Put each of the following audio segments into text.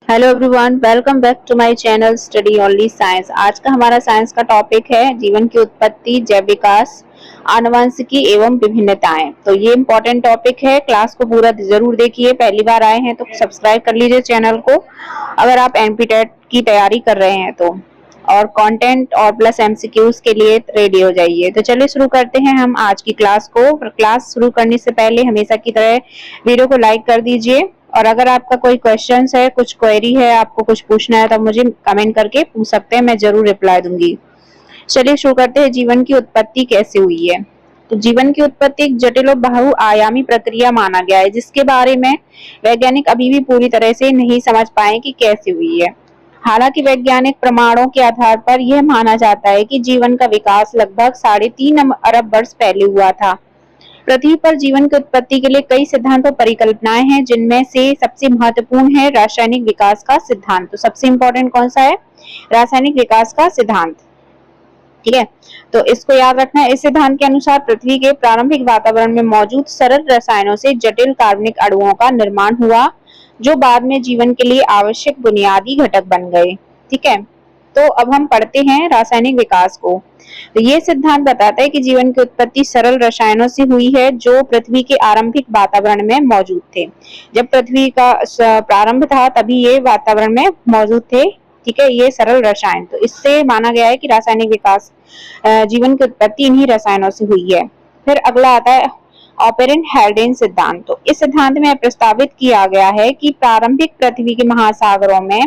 Hello everyone, welcome back to my channel study only science. आज का हमारा science का टॉपिक है जीवन की उत्पत्ति, जैव विकास, आनुवंशिकी एवं विभिन्नताएं। तो ये इम्पोर्टेंट टॉपिक है, क्लास को पूरा जरूर देखिए। पहली बार आए हैं तो सब्सक्राइब कर लीजिए चैनल को, अगर आप एमपीटेट की तैयारी कर रहे हैं तो। और कंटेंट और प्लस एमसीक्यूज के लिए रेडी हो जाइए। तो चलिए शुरू करते हैं हम आज की क्लास को। क्लास शुरू करने से पहले हमेशा की तरह वीडियो को लाइक कर दीजिए, और अगर आपका कोई क्वेश्चन है, कुछ क्वेरी है, आपको कुछ पूछना है तो मुझे कमेंट करके पूछ सकते हैं, मैं जरूर रिप्लाई दूंगी। चलिए शुरू करते हैं। जीवन की उत्पत्ति कैसे हुई है? तो जीवन की उत्पत्ति एक जटिल और बहुआयामी प्रक्रिया माना गया है, जिसके बारे में वैज्ञानिक अभी भी पूरी तरह से नहीं समझ पाए कि कैसे हुई है। हालांकि वैज्ञानिक प्रमाणों के आधार पर यह माना जाता है कि जीवन का विकास लगभग 3.5 अरब वर्ष पहले हुआ था। पृथ्वी पर जीवन की उत्पत्ति के लिए कई सिद्धांत और परिकल्पनाएं हैं, जिनमें से सबसे महत्वपूर्ण है रासायनिक विकास का सिद्धांत। तो सबसे इंपॉर्टेंट कौन सा है? रासायनिक विकास का सिद्धांत। ठीक है, तो इसको याद रखना है। इस सिद्धांत के अनुसार पृथ्वी के प्रारंभिक वातावरण में मौजूद सरल रसायनों से जटिल कार्बनिक अणुओं का निर्माण हुआ, जो बाद में जीवन के लिए आवश्यक बुनियादी घटक बन गए। ठीक है, तो अब हम पढ़ते हैं रासायनिक विकास को। तो ये सिद्धांत बताता है कि जीवन की उत्पत्ति सरल रसायनों से हुई है, जो पृथ्वी के आरंभिक वातावरण में मौजूद थे। जब पृथ्वी का प्रारंभ था तभी ये वातावरण में मौजूद थे। ठीक है, ये सरल रसायन, तो इससे माना गया है कि रासायनिक विकास, जीवन की उत्पत्ति इन्हीं रसायनों से हुई है। फिर अगला आता है ऑपेरेंट हेल्डेन सिद्धांत। तो इस सिद्धांत में प्रस्तावित किया गया है कि प्रारंभिक पृथ्वी के महासागरों में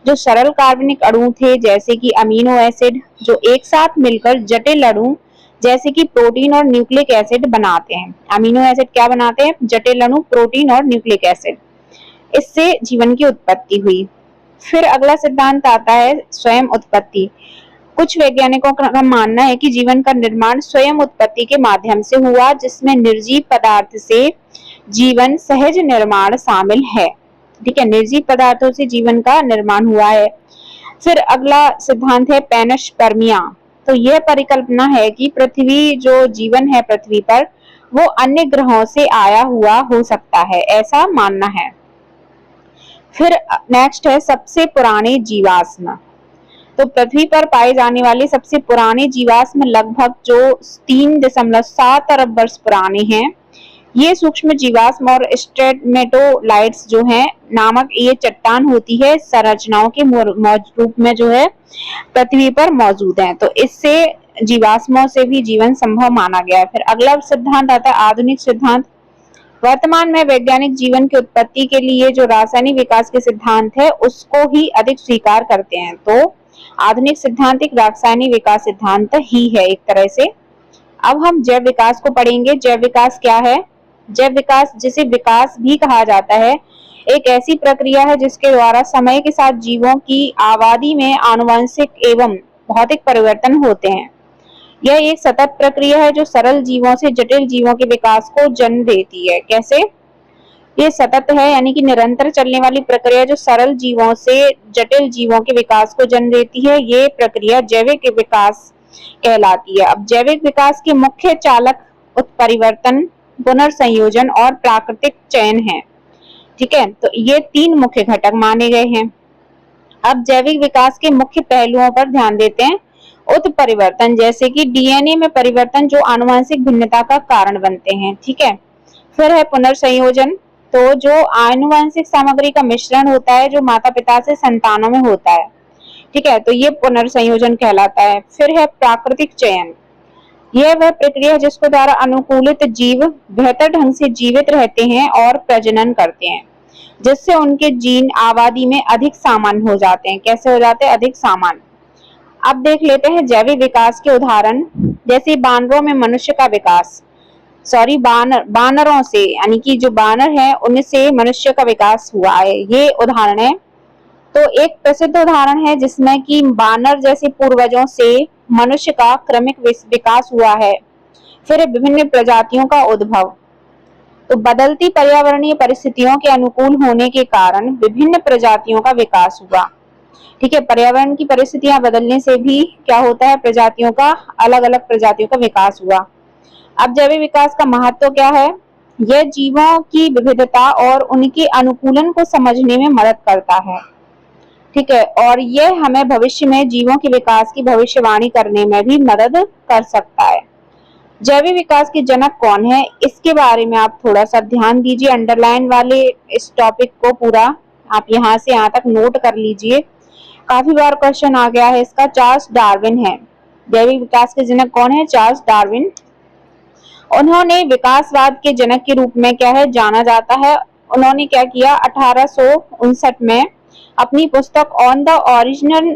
जो सरल कार्बनिक अणु थे, जैसे कि अमीनो एसिड, जो एक साथ मिलकर जटिल अणु जैसे कि प्रोटीन और न्यूक्लिक एसिड बनाते हैं। अमीनो एसिड क्या बनाते हैं? जटिल अणु, प्रोटीन और न्यूक्लिक एसिड। इससे जीवन की उत्पत्ति हुई। फिर अगला सिद्धांत आता है स्वयं उत्पत्ति। कुछ वैज्ञानिकों का मानना है कि जीवन का निर्माण स्वयं उत्पत्ति के माध्यम से हुआ, जिसमें निर्जीव पदार्थ से जीवन सहज निर्माण शामिल है। ठीक है, निर्जीव पदार्थों से जीवन का निर्माण हुआ है। फिर अगला सिद्धांत है पैनोस्पर्मिया। तो यह परिकल्पना है कि पृथ्वी, जो जीवन है पृथ्वी पर, वो अन्य ग्रहों से आया हुआ हो सकता है, ऐसा मानना है। फिर नेक्स्ट है सबसे पुराने जीवाश्म। तो पृथ्वी पर पाए जाने वाले सबसे पुराने जीवाश्म लगभग जो 3.7 अरब वर्ष पुराने हैं। ये सूक्ष्म जीवाश्म और स्ट्रेटमेटोलाइट्स जो हैं नामक ये चट्टान होती है, संरचनाओं के रूप में जो है पृथ्वी पर मौजूद हैं। तो इससे जीवाश्मों से भी जीवन संभव माना गया है। फिर अगला सिद्धांत आता है आधुनिक सिद्धांत। वर्तमान में वैज्ञानिक जीवन की उत्पत्ति के लिए जो रासायनिक विकास के सिद्धांत है उसको ही अधिक स्वीकार करते हैं। तो आधुनिक सिद्धांत एक रासायनिक विकास सिद्धांत ही है एक तरह से। अब हम जैव विकास को पढ़ेंगे। जैव विकास क्या है? जैव विकास, जिसे विकास भी कहा जाता है, एक ऐसी प्रक्रिया है जिसके द्वारा समय के साथ जीवों की आबादी में आनुवंशिक एवं भौतिक परिवर्तन होते हैं। यह एक सतत प्रक्रिया है जो सरल जीवों से जटिल जीवों के विकास को जन्म देती है। कैसे? ये सतत है, यानी कि निरंतर चलने वाली प्रक्रिया जो सरल जीवों से जटिल जीवों के विकास को जन्म देती है। ये प्रक्रिया जैविक विकास कहलाती है। अब जैविक विकास के मुख्य चालक उत्परिवर्तन, पुनर्संयोजन और प्राकृतिक चयन है। ठीक है, तो ये 3 मुख्य घटक माने गए हैं। अब जैविक विकास के मुख्य पहलुओं पर ध्यान देते हैं। उत्परिवर्तन, जैसे कि डीएनए में परिवर्तन जो आनुवंशिक भिन्नता का कारण बनते हैं। ठीक है, फिर है पुनर्संयोजन। तो जो आनुवंशिक सामग्री का मिश्रण होता है जो माता पिता से संतानों में होता है। ठीक है, तो ये पुनर्संयोजन कहलाता है। फिर है प्राकृतिक चयन। यह वह प्रक्रिया है जिसके द्वारा अनुकूलित जीव बेहतर ढंग से जीवित रहते हैं और प्रजनन करते हैं, जिससे उनके जीन आबादी में अधिक सामान्य हो जाते हैं। कैसे हो जाते हैं? अधिक सामान्य। अब देख लेते हैं जैविक विकास के उदाहरण। जैसे बानरों में मनुष्य का विकास, बानरों से, यानी कि जो बानर है उनसे मनुष्य का विकास हुआ है, ये उदाहरण है। तो एक प्रसिद्ध उदाहरण है जिसमें कि बानर जैसे पूर्वजों से मनुष्य का क्रमिक विकास हुआ है। फिर विभिन्न प्रजातियों का उद्भव। तो बदलती पर्यावरणीय परिस्थितियों के अनुकूल होने के कारण विभिन्न प्रजातियों का विकास हुआ। ठीक है, पर्यावरण की परिस्थितियां बदलने से भी क्या होता है? प्रजातियों का, अलग अलग प्रजातियों का विकास हुआ। अब जैविक विकास का महत्व क्या है? यह जीवों की विविधता और उनके अनुकूलन को समझने में मदद करता है। ठीक है, और ये हमें भविष्य में जीवों के विकास की भविष्यवाणी करने में भी मदद कर सकता है। जैविक विकास के जनक कौन है, इसके बारे में आप थोड़ा सा ध्यान दीजिए। अंडरलाइन वाले इस टॉपिक को पूरा आप यहाँ से यहाँ तक नोट कर लीजिए, काफी बार क्वेश्चन आ गया है इसका। चार्ल्स डार्विन है, जैविक विकास के जनक कौन है? Charles Darwin. उन्होंने विकासवाद के जनक के रूप में क्या है जाना जाता है। उन्होंने क्या किया, 1859 में अपनी पुस्तक on the origin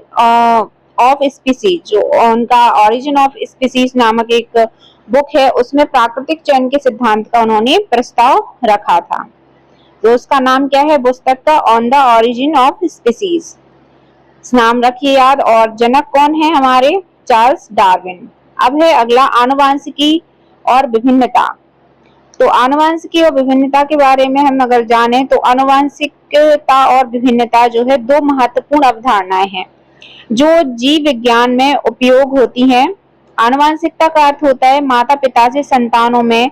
of species, जो उनका ओरिजिन ऑफ स्पीसीज नामक एक बुक है, उसमें प्राकृतिक चयन के सिद्धांत का उन्होंने प्रस्ताव रखा था। तो उसका नाम क्या है पुस्तक का? On the origin of species, नाम रखिए याद। और जनक कौन है हमारे? Charles Darwin. अब है अगला आनुवांशिकी और विभिन्नता। तो आनुवांशिकी और विभिन्नता के बारे में हम अगर जाने तो आनुवांशिकता और विभिन्नता जो है दो महत्वपूर्ण अवधारणाएं हैं जो जीव विज्ञान में उपयोग होती हैं। आनुवांशिकता का अर्थ होता है माता पिता से संतानों में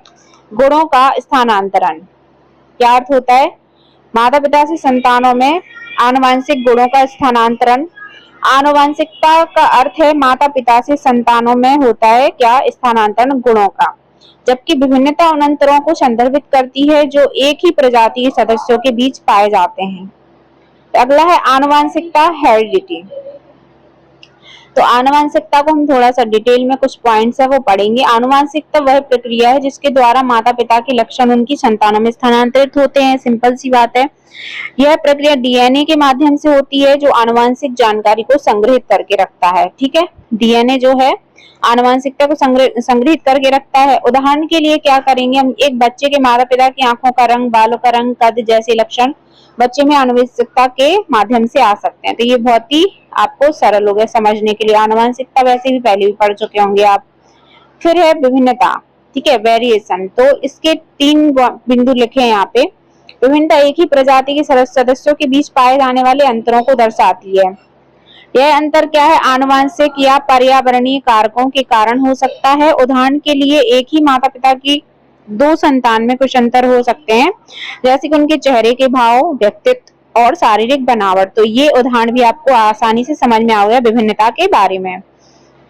गुणों का स्थानांतरण। क्या अर्थ होता है? माता पिता से संतानों में आनुवांशिक गुणों का स्थानांतरण। आनुवांशिकता का अर्थ है माता पिता से संतानों में होता है क्या? स्थानांतरण गुणों का। जबकि विभिन्नता उन अंतरों को संदर्भित करती है जो एक ही प्रजाति के सदस्यों के बीच पाए जाते हैं। अगला है आनुवांशिकता, हेरिडिटी। तो आनुवांशिकता को हम थोड़ा सा डिटेल में कुछ पॉइंट्स है वो पढ़ेंगे। आनुवांशिकता वह प्रक्रिया है जिसके द्वारा माता पिता के लक्षण उनकी संतानों में स्थानांतरित होते हैं। सिंपल सी बात है। यह प्रक्रिया डीएनए के माध्यम से होती है जो आनुवांशिक जानकारी को संग्रहित करके रखता है। ठीक है, डीएनए जो है आनुवांशिकता को संग्रहित करके रखता है। उदाहरण के लिए क्या करेंगे हम, एक बच्चे के माता पिता की आंखों का रंग, बालों का रंग, कद जैसे लक्षण बच्चे में आनुवंशिकता के माध्यम से आ सकते हैं। तो ये बहुत ही आपको सरल हो गया समझने के लिए। आनुवंशिकता वैसे भी पहले भी पढ़ चुके होंगे आप। फिर है विभिन्नता, ठीक है, वेरिएशन। तो इसके 3 बिंदु लिखे हैं यहाँ पे। विभिन्नता एक ही प्रजाति के सदस्यों के बीच पाए जाने वाले अंतरों को दर्शाती है। यह अंतर क्या है? आनुवंशिक या पर्यावरणीय कारकों के कारण हो सकता है। उदाहरण के लिए एक ही माता पिता की 2 संतान में कुछ अंतर हो सकते हैं, जैसे कि उनके चेहरे के भाव, व्यक्तित्व और शारीरिक बनावट। तो ये उदाहरण भी आपको आसानी से समझ में आ गया विभिन्नता के बारे में।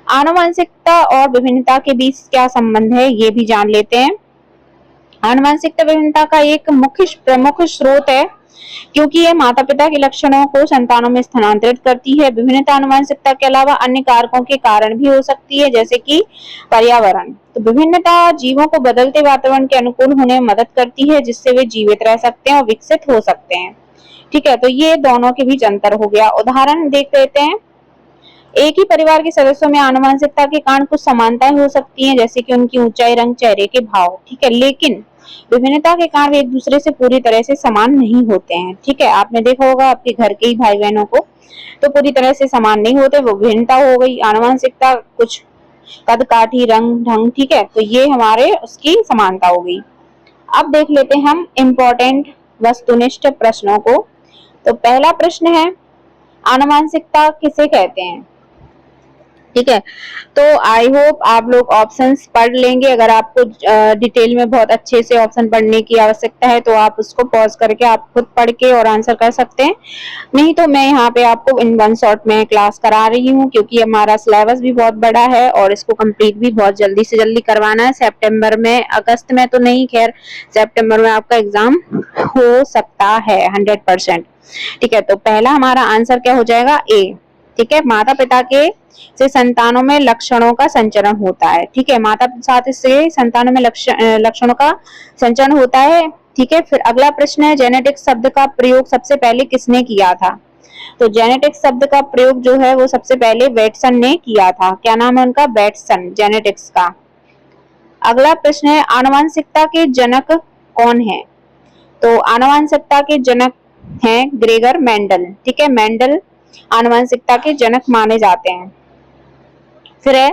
आनुवंशिकता और विभिन्नता के बीच क्या संबंध है ये भी जान लेते हैं। आनुवंशिकता विभिन्नता का एक प्रमुख स्रोत है क्योंकि यह माता पिता के लक्षणों को संतानों में स्थानांतरित करती है। विभिन्नता आनुवंशिकता के अलावा अन्य कारकों के कारण भी हो सकती है, जैसे कि पर्यावरण। तो विभिन्नता जीवों को बदलते वातावरण के अनुकूल होने में मदद करती है, जिससे वे जीवित रह सकते हैं और विकसित हो सकते हैं। ठीक है, तो ये दोनों के बीच अंतर हो गया। उदाहरण देख लेते हैं। एक ही परिवार के सदस्यों में आनुवंशिकता के कारण कुछ समानताएं हो सकती हैं, जैसे कि उनकी ऊंचाई, रंग, चेहरे के भाव। ठीक है, लेकिन विभिन्नता के कारण वे एक दूसरे से पूरी तरह से समान नहीं होते हैं। ठीक है, आपने देखा होगा आपके घर के ही भाई बहनों को तो पूरी तरह से समान नहीं होते, वो विभिन्नता हो गई। आनुवंशिकता कुछ कद काठी, रंग, ढंग। ठीक है, तो ये हमारे उसकी समानता हो गई। अब देख लेते हैं हम इम्पोर्टेंट वस्तुनिष्ठ प्रश्नों को। तो पहला प्रश्न है आनुवंशिकता किसे कहते हैं? ठीक है, तो आई होप आप लोग ऑप्शंस पढ़ लेंगे। अगर आपको डिटेल में बहुत अच्छे से ऑप्शन पढ़ने की आवश्यकता है तो आप उसको पॉज करके आप खुद पढ़ के और आंसर कर सकते हैं। नहीं तो मैं यहाँ पे आपको इन 1 शॉट में क्लास करा रही हूँ, क्योंकि हमारा सिलेबस भी बहुत बड़ा है और इसको कंप्लीट भी बहुत जल्दी से जल्दी करवाना है। सितंबर में, अगस्त में तो नहीं, खैर सितंबर में आपका एग्जाम हो सकता है 100%। ठीक है, तो पहला हमारा आंसर क्या हो जाएगा? ए। ठीक है, माता पिता के से संतानों में लक्षणों का संचरण होता है। ठीक है, माता पिता से संतानों में लक्षणों का संचरण होता है। ठीक है, फिर अगला प्रश्न है जेनेटिक्स शब्द का प्रयोग सबसे पहले किसने किया था? तो जेनेटिक्स शब्द का प्रयोग जो है वो सबसे पहले वेटसन ने किया था। क्या नाम है उनका? वेटसन, जेनेटिक्स का। अगला प्रश्न है आनुवंशिकता के जनक कौन है? तो आनुवंशिकता के जनक हैं ग्रेगर मेंडल। ठीक है, मेंडल आनुवंशिकता के जनक माने जाते हैं। फिर है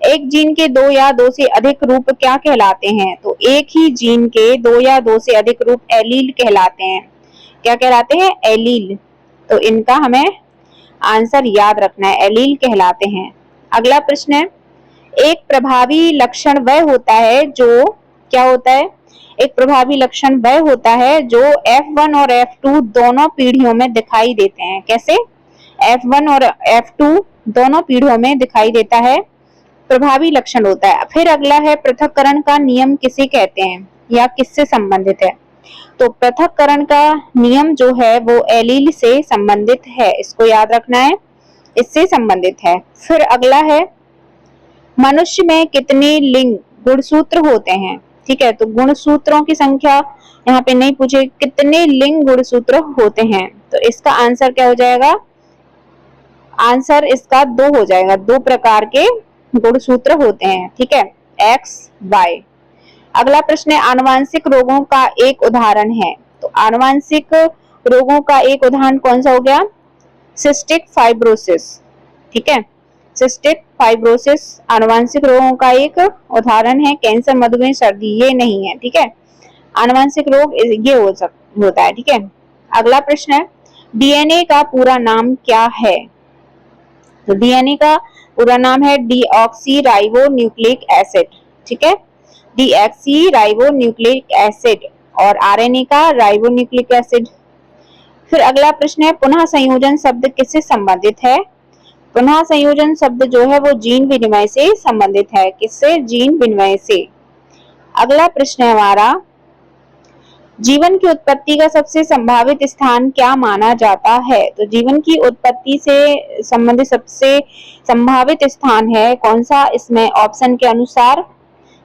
एक जीन के 2 या 2 से अधिक रूप क्या कहलाते हैं? तो एक ही जीन के 2 या 2 से अधिक रूप एलील कहलाते हैं। क्या कहलाते हैं? एलील। तो इनका हमें आंसर याद रखना है, एलील कहलाते हैं। अगला प्रश्न है एक प्रभावी लक्षण वह होता है जो, क्या होता है? एक प्रभावी लक्षण वह होता है जो F1 और F2 दोनों पीढ़ियों में दिखाई देते हैं। कैसे? F1 और F2 दोनों पीढ़ियों में दिखाई देता है, प्रभावी लक्षण होता है। फिर अगला है पृथक्करण का नियम किसे कहते हैं या किससे संबंधित है। तो पृथक्करण का नियम जो है वो एलील से संबंधित है, इसको याद रखना है, इससे संबंधित है। फिर अगला है मनुष्य में कितने लिंग गुणसूत्र होते हैं। ठीक है, तो गुणसूत्रों की संख्या यहाँ पे नहीं पूछे, कितने लिंग गुणसूत्र होते हैं, तो इसका आंसर क्या हो जाएगा, आंसर इसका 2 हो जाएगा। 2 प्रकार के गुणसूत्र होते हैं। ठीक है, एक्स वाई। अगला प्रश्न है आनुवांशिक रोगों का एक उदाहरण है। तो आनुवांशिक रोगों का एक उदाहरण कौन सा हो गया, सिस्टिक फाइब्रोसिस। ठीक है, सिस्टिक फाइब्रोसिस आनुवांशिक रोगों का एक उदाहरण है। कैंसर, मधुमेह, सर्दी ये नहीं है। ठीक है, आनुवांशिक रोग ये होता है। ठीक है, अगला प्रश्न है डीएनए का पूरा नाम क्या है। तो डीएनए का पूरा नाम है डीऑक्सी राइबो न्यूक्लिक एसिड। ठीक है, डीऑक्सी राइबो न्यूक्लिक एसिड। और आरएनए का राइबो न्यूक्लिक एसिड। फिर अगला प्रश्न है पुनः संयोजन शब्द किससे संबंधित है। पुनः संयोजन शब्द जो है वो जीन विनिमय से संबंधित है। किससे, जीन विनिमय से। अगला प्रश्न है हमारा जीवन की उत्पत्ति का सबसे संभावित स्थान क्या माना जाता है। तो जीवन की उत्पत्ति से संबंधित सबसे संभावित स्थान है कौन सा, इसमें ऑप्शन के अनुसार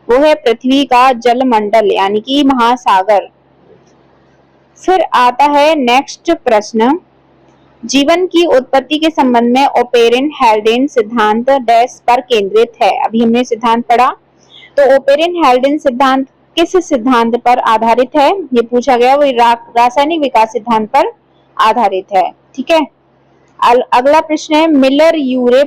वो है पृथ्वी का जलमंडल यानी कि महासागर। फिर आता है नेक्स्ट प्रश्न जीवन की उत्पत्ति के संबंध में ओपेरिन हेल्डेन सिद्धांत डैश पर केंद्रित है। अभी हमने सिद्धांत पढ़ा, तो ओपेरिन हेल्डेन सिद्धांत किस सिद्धांत पर आधारित है, ये पूछा गया, वो रासायनिक विकास सिद्धांत पर आधारित है। ठीक है, अगला प्रश्न है मिलर यूरे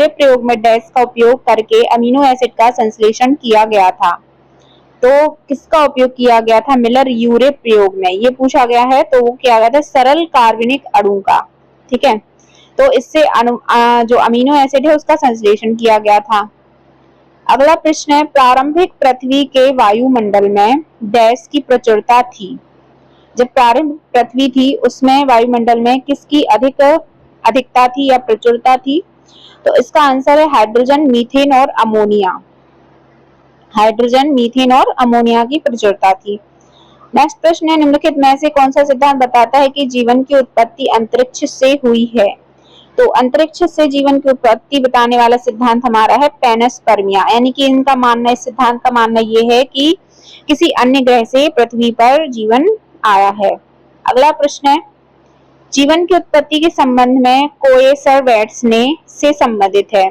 प्रयोग में डैश का उपयोग करके अमीनो एसिड का संश्लेषण किया गया था। तो किसका उपयोग किया गया था मिलर यूरे प्रयोग में, ये पूछा गया है। तो वो किया गया था सरल कार्बनिक अणु का। ठीक है, तो इससे जो अमीनो एसिड है उसका संश्लेषण किया गया था। अगला प्रश्न है प्रारंभिक पृथ्वी के वायुमंडल में डैश की प्रचुरता थी। जब प्रारंभिक पृथ्वी थी उसमें वायुमंडल में किसकी अधिकता थी या प्रचुरता थी। तो इसका आंसर है हाइड्रोजन, मीथेन और अमोनिया। हाइड्रोजन, मीथेन और अमोनिया की प्रचुरता थी। नेक्स्ट प्रश्न है निम्नलिखित में से कौन सा सिद्धांत बताता है कि जीवन की उत्पत्ति अंतरिक्ष से हुई है। तो अंतरिक्ष से जीवन की उत्पत्ति बताने वाला सिद्धांत हमारा है पैनस्पर्मिया, यानी कि इनका मानना, इस सिद्धांत का मानना ये है कि किसी अन्य ग्रह से पृथ्वी पर जीवन आया है। अगला प्रश्न है जीवन की उत्पत्ति के संबंध में कोएसरवेट्स ने से संबंधित है।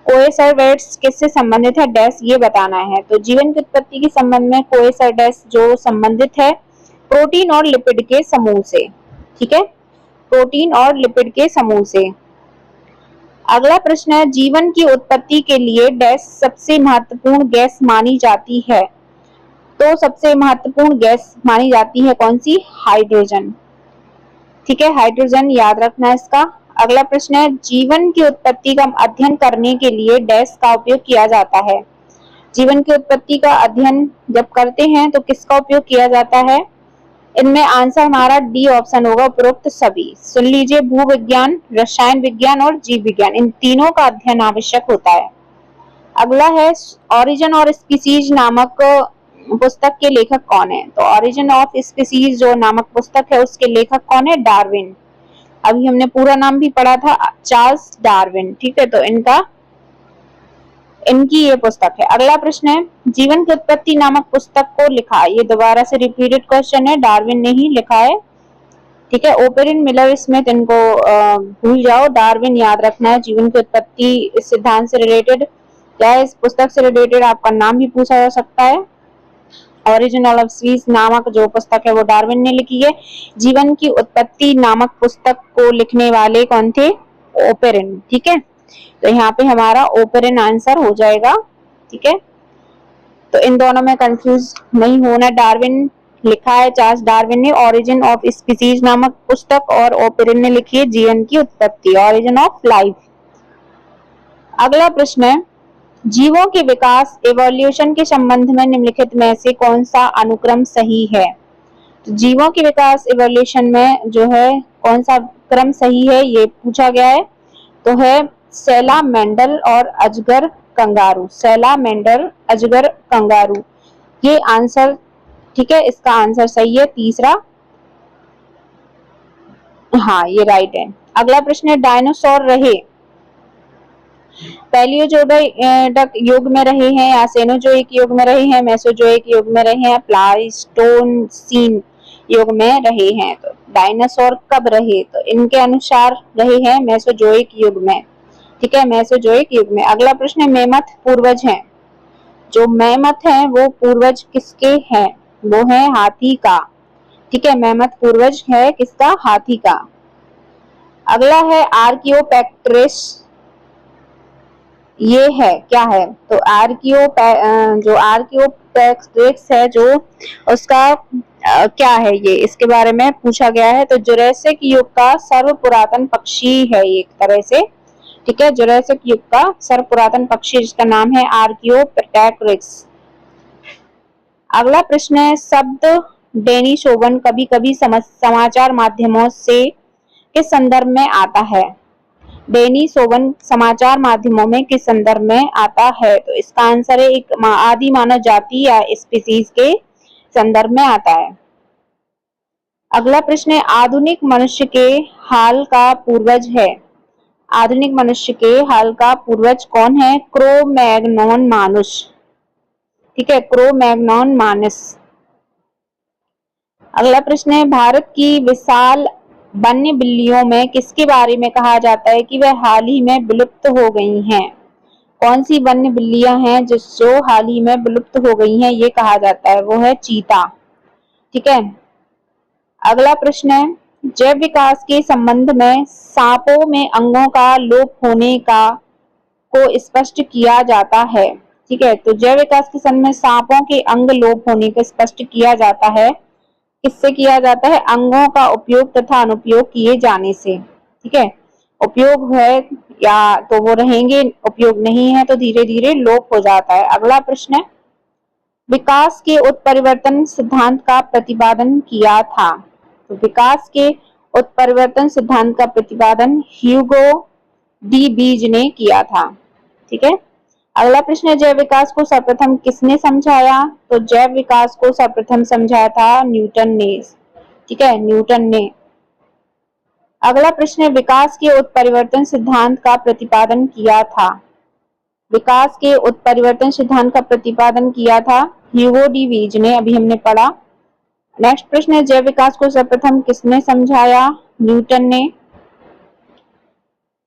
कोएसरवेट्स किससे संबंधित है डैश ये बताना है। तो जीवन की उत्पत्ति के संबंध में कोएसरवेट्स जो संबंधित है प्रोटीन और लिपिड के समूह से। ठीक है, प्रोटीन और लिपिड के समूह से। अगला प्रश्न है जीवन की उत्पत्ति के लिए डैश सबसे महत्वपूर्ण गैस मानी जाती है। तो सबसे महत्वपूर्ण गैस मानी जाती है कौन सी, हाइड्रोजन। ठीक है, हाइड्रोजन याद रखना है इसका। अगला प्रश्न है जीवन की उत्पत्ति का अध्ययन करने के लिए डैश का उपयोग किया जाता है। जीवन की उत्पत्ति का अध्ययन जब करते हैं तो किसका उपयोग किया जाता है। इनमें आंसर हमारा डी ऑप्शन होगा, उपरोक्त सभी। सुन लीजिए, भूविज्ञान, रसायन विज्ञान और जीव विज्ञान, इन तीनों का अध्ययन आवश्यक होता है। अगला है ओरिजिन और स्पीसीज नामक पुस्तक के लेखक कौन है। तो ओरिजिन ऑफ स्पीसीज जो नामक पुस्तक है उसके लेखक कौन है, डार्विन। अभी हमने पूरा नाम भी पढ़ा था, चार्ल्स डार्विन। ठीक है, तो इनकी ये पुस्तक है। अगला प्रश्न है जीवन की उत्पत्ति नामक पुस्तक को लिखा, ये दोबारा से रिपीटेड क्वेश्चन है, डार्विन ने ही लिखा है। ठीक है, ओपेरिन, मिलर, स्मिथ इनको भूल जाओ, डार्विन याद रखना है। जीवन की उत्पत्ति इस सिद्धांत से रिलेटेड या इस पुस्तक से रिलेटेड आपका नाम भी पूछा जा सकता है। ओरिजिन ऑफ स्पीसीज नामक जो पुस्तक है वो डार्विन ने लिखी है। जीवन की उत्पत्ति नामक पुस्तक को लिखने वाले कौन थे, ओपेरिन। ठीक है, तो यहाँ पे हमारा ओपेरिन आंसर हो जाएगा। ठीक है, तो इन दोनों में कंफ्यूज नहीं होना, डार्विन लिखा है चार्ल्स डार्विन ने ओरिजिन ऑफ स्पीसीज नामक पुस्तक, और ओपेरिन ने लिखी है जीवन की उत्पत्ति, ओरिजिन ऑफ लाइफ। अगला प्रश्न है जीवों के विकास इवोल्यूशन के संबंध में निम्नलिखित में से कौन सा अनुक्रम सही है। तो जीवों के विकास इवोल्यूशन में जो है कौन सा क्रम सही है ये पूछा गया है। तो है सैलामेंडर और अजगर कंगारू, सैलामेंडर अजगर कंगारू, ये आंसर, ठीक है, इसका आंसर सही है तीसरा। हाँ ये राइट है। अगला प्रश्न है डायनासोर रहे पैलियोजोइक युग में रहे हैं या सेनोजोइक युग में रहे हैं, मेसोजोइक युग में रहे हैं, प्लाइस्टोसीन युग में रहे हैं। तो डायनासोर कब रहे, तो इनके अनुसार रहे हैं मेसोजोइक युग में, ठीक है, मेसोजोइक युग में। अगला प्रश्न है मेमथ पूर्वज हैं, जो मेमथ है वो पूर्वज किसके हैं, वो है हाथी का, ठीक है, मेमथ पूर्वज है किसका, हाथी का। अगला है आर्कियोपेक्ट्रिस, ये है क्या है, तो जो आर्कियोपेक्ट्रिस है जो उसका क्या है ये, इसके बारे में पूछा गया है। तो जुरैसिक युग का सर्व पुरातन पक्षी है ये एक तरह से, ठीक है, जुरैसिक युग का सर्व पुरातन पक्षी जिसका नाम है आर्कियोपेक्ट्रिस। अगला प्रश्न है शब्द डेनिसोवन कभी कभी समाचार माध्यमों से किस संदर्भ में आता है, डेनिसोवन समाचार माध्यमों में किस संदर्भ में आता है, तो इसका आंसर है एक आदि मानव जाति या स्पीसीज के संदर्भ में आता है। अगला प्रश्न है आधुनिक मनुष्य के हाल का पूर्वज है, आधुनिक मनुष्य के हाल का पूर्वज कौन है, क्रो-मैग्नोन मानुस, ठीक है, क्रो-मैग्नोन मानस। अगला प्रश्न है भारत की विशाल वन्य बिल्लियों में किसके बारे में कहा जाता है कि वह हाल ही में विलुप्त हो गई हैं, कौन सी वन्य बिल्लियां हैं जो हाल ही में विलुप्त हो गई हैं, ये कहा जाता है, वो है चीता, ठीक है। अगला प्रश्न है जैव विकास के संबंध में सांपों में अंगों का लोप होने का को स्पष्ट किया जाता है, ठीक है, तो जैव विकास के संबंध में सांपों के अंग लोप होने को स्पष्ट किया जाता है, किससे किया जाता है, अंगों का उपयोग तथा अनुपयोग किए जाने से, ठीक है, उपयोग है या तो वो रहेंगे, उपयोग नहीं है तो धीरे धीरे लोप हो जाता है। अगला प्रश्न है विकास के उत्परिवर्तन सिद्धांत का प्रतिपादन किया था, तो विकास के उत्परिवर्तन सिद्धांत का प्रतिपादन ह्यूगो डी बीज ने किया था, ठीक है। अगला प्रश्न है जैव विकास को सर्वप्रथम किसने समझाया, तो जैव विकास को सर्वप्रथम समझाया था न्यूटन ने, ठीक है, न्यूटन ने। अगला प्रश्न है विकास के उत्परिवर्तन सिद्धांत का प्रतिपादन किया था, विकास के उत्परिवर्तन सिद्धांत का प्रतिपादन किया था ह्यूगो डी बीज ने, अभी हमने पढ़ा। नेक्स्ट प्रश्न है जैव विकास को सर्वप्रथम किसने समझाया, न्यूटन ने।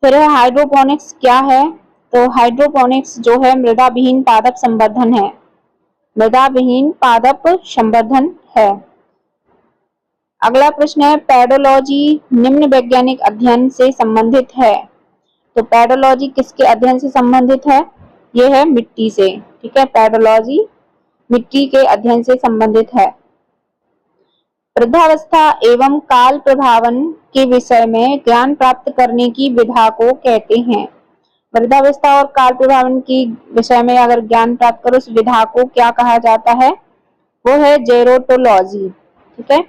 फिर है हाइड्रोपोनिक्स क्या है, तो हाइड्रोपोनिक्स जो है मृदा विहीन पादप संवर्धन है, मृदा विहीन पादप संवर्धन है। अगला प्रश्न है पेडोलॉजी निम्न वैज्ञानिक अध्ययन से संबंधित है, तो पेडोलॉजी किसके अध्ययन से संबंधित है, यह है मिट्टी से, ठीक है, पेडोलॉजी मिट्टी के अध्ययन से संबंधित है। वृद्धावस्था एवं काल प्रभावन के विषय में ज्ञान प्राप्त करने की विधा को कहते हैं, वृद्धावस्था और काल प्रभावन की विषय में अगर ज्ञान प्राप्त करो उस विधा को क्या कहा जाता है, वो है जेरोटोलॉजी, ठीक है,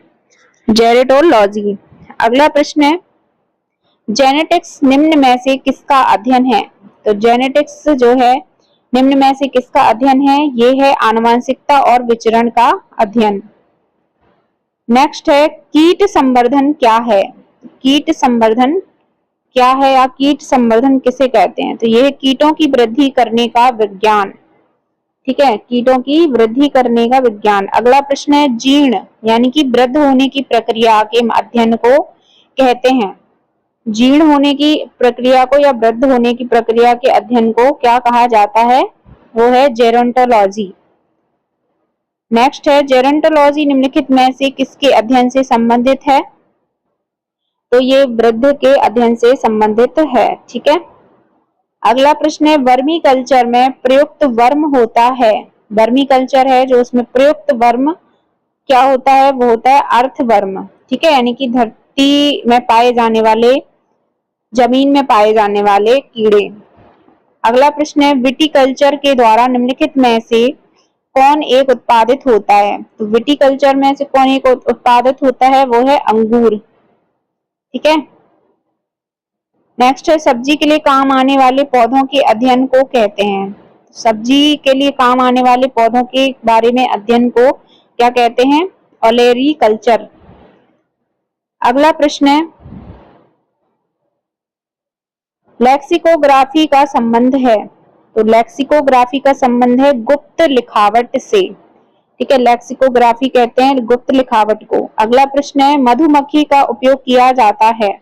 जेरोटोलॉजी। अगला प्रश्न है जेनेटिक्स निम्न में से किसका अध्ययन है, तो जेनेटिक्स जो है निम्न में से किसका अध्ययन है, ये है आनुवंशिकता और विचरण का अध्ययन। नेक्स्ट है कीट संवर्धन क्या है, कीट संवर्धन क्या है या कीट संवर्धन किसे कहते हैं, तो यह कीटों की वृद्धि करने का विज्ञान, ठीक है, कीटों की वृद्धि करने का विज्ञान। अगला प्रश्न है जीर्ण यानी कि वृद्ध होने की प्रक्रिया के अध्ययन को कहते हैं, जीर्ण होने की प्रक्रिया को या वृद्ध होने की प्रक्रिया के अध्ययन को क्या कहा जाता है, वो है जेरोंटोलॉजी। नेक्स्ट है जेरोंटोलॉजी निम्नलिखित में से किसके अध्ययन से संबंधित है, तो ये वृद्ध के अध्ययन से संबंधित है, ठीक है। अगला प्रश्न है वर्मी कल्चर में प्रयुक्त वर्म होता है, वर्मी कल्चर है जो उसमें प्रयुक्त वर्म क्या होता है, वो होता है अर्थवर्म, ठीक है, यानी कि धरती में पाए जाने वाले, जमीन में पाए जाने वाले कीड़े। अगला प्रश्न है विटिकल्चर के द्वारा निम्नलिखित में से कौन एक उत्पादित होता है, तो विटिकल्चर में से कौन एक उत्पादित होता है, वो है अंगूर, ठीक है। नेक्स्ट है सब्जी के लिए काम आने वाले पौधों के अध्ययन को कहते हैं। सब्जी के लिए काम आने वाले पौधों के बारे में अध्ययन को क्या कहते हैं? ओलेरीकल्चर। अगला प्रश्न है लेक्सिकोग्राफी का संबंध है। तो लेक्सिकोग्राफी का संबंध है गुप्त लिखावट से। ठीक है, लेक्सिकोग्राफी कहते हैं गुप्त लिखावट को। अगला प्रश्न है मधुमक्खी का उपयोग किया जाता है।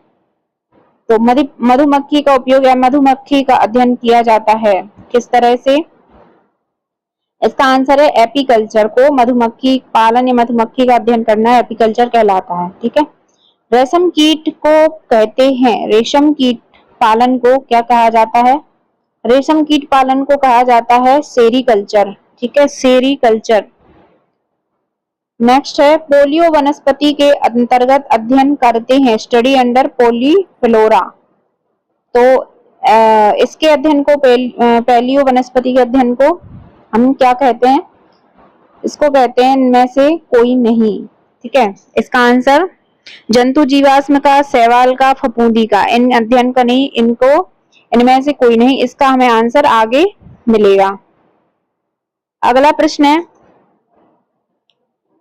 तो मधुमक्खी का उपयोग या मधुमक्खी का अध्ययन किया जाता है किस तरह से? इसका आंसर है एपीकल्चर को। मधुमक्खी पालन या मधुमक्खी का अध्ययन करना एपीकल्चर कहलाता है। ठीक है। रेशम कीट को कहते हैं, रेशम कीट पालन को क्या कहा जाता है? रेशम कीट पालन को कहा जाता है सेरीकल्चर। ठीक है, सेरीकल्चर। नेक्स्ट है पोलियो वनस्पति के अंतर्गत अध्ययन करते हैं, स्टडी अंडर पोलीफ्लोरा। तो इसके अध्ययन को पैलियो वनस्पति के अध्ययन को हम क्या कहते हैं? इसको कहते हैं इनमें से कोई नहीं। ठीक है, इसका आंसर जंतु जीवाश्म का, शैवाल का, फफूंदी का, इन अध्ययन का नहीं, इनको इनमें से कोई नहीं। इसका हमें आंसर आगे मिलेगा। अगला प्रश्न है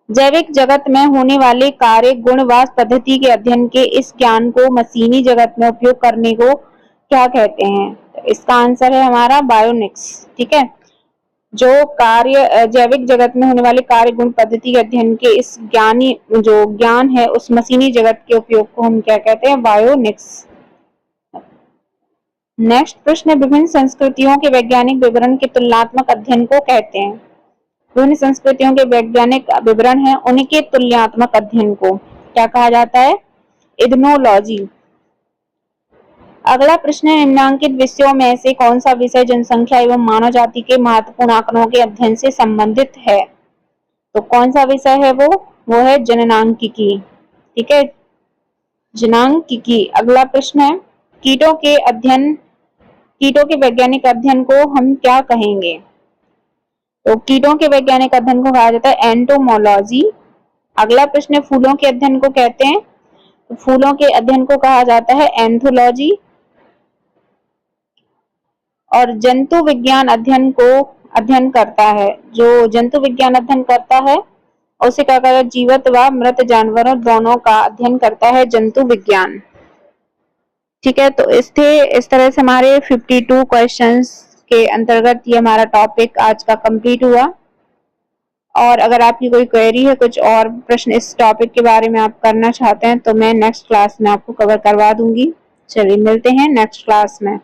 जैविक जगत में होने वाले कार्य गुण व पद्धति के अध्ययन के इस ज्ञान को मशीनी जगत में उपयोग करने को क्या कहते हैं? तो इसका आंसर है हमारा बायोनिक्स। ठीक है, जो कार्य जैविक जगत में होने वाले कार्य गुण पद्धति के अध्ययन के इस जो ज्ञान है उस मशीनी जगत के उपयोग को हम क्या कहते हैं? बायोनिक्स। नेक्स्ट प्रश्न विभिन्न संस्कृतियों के वैज्ञानिक विवरण के तुलनात्मक अध्ययन को कहते हैं। विभिन्न संस्कृतियों के वैज्ञानिक विवरण है उनके तुलनात्मक अध्ययन को क्या कहा जाता है? इथनोलॉजी। अगला प्रश्न है निम्नलिखित विषयों में से कौन सा विषय जनसंख्या एवं मानव जाति के महत्वपूर्ण आंकड़ों के अध्ययन से संबंधित है? तो कौन सा विषय है वो है जननांकिकी। ठीक है, जननांकिकी। अगला प्रश्न है कीटों के वैज्ञानिक अध्ययन को हम क्या कहेंगे? तो कीटों के वैज्ञानिक अध्ययन को कहा जाता है एंटोमोलॉजी। अगला प्रश्न फूलों के अध्ययन को कहते हैं, तो फूलों के अध्ययन को कहा जाता है एंथोलॉजी। और जंतु विज्ञान अध्ययन करता है, जो जंतु विज्ञान अध्ययन करता है उसे क्या कहते हैं? जीवित व मृत जानवरों दोनों का अध्ययन करता है जंतु विज्ञान। ठीक है, तो इस तरह से हमारे 52 क्वेश्चंस के अंतर्गत ये हमारा टॉपिक आज का कंप्लीट हुआ। और अगर आपकी कोई क्वेरी है, कुछ और प्रश्न इस टॉपिक के बारे में आप करना चाहते हैं तो मैं नेक्स्ट क्लास में आपको कवर करवा दूंगी। चलिए मिलते हैं नेक्स्ट क्लास में।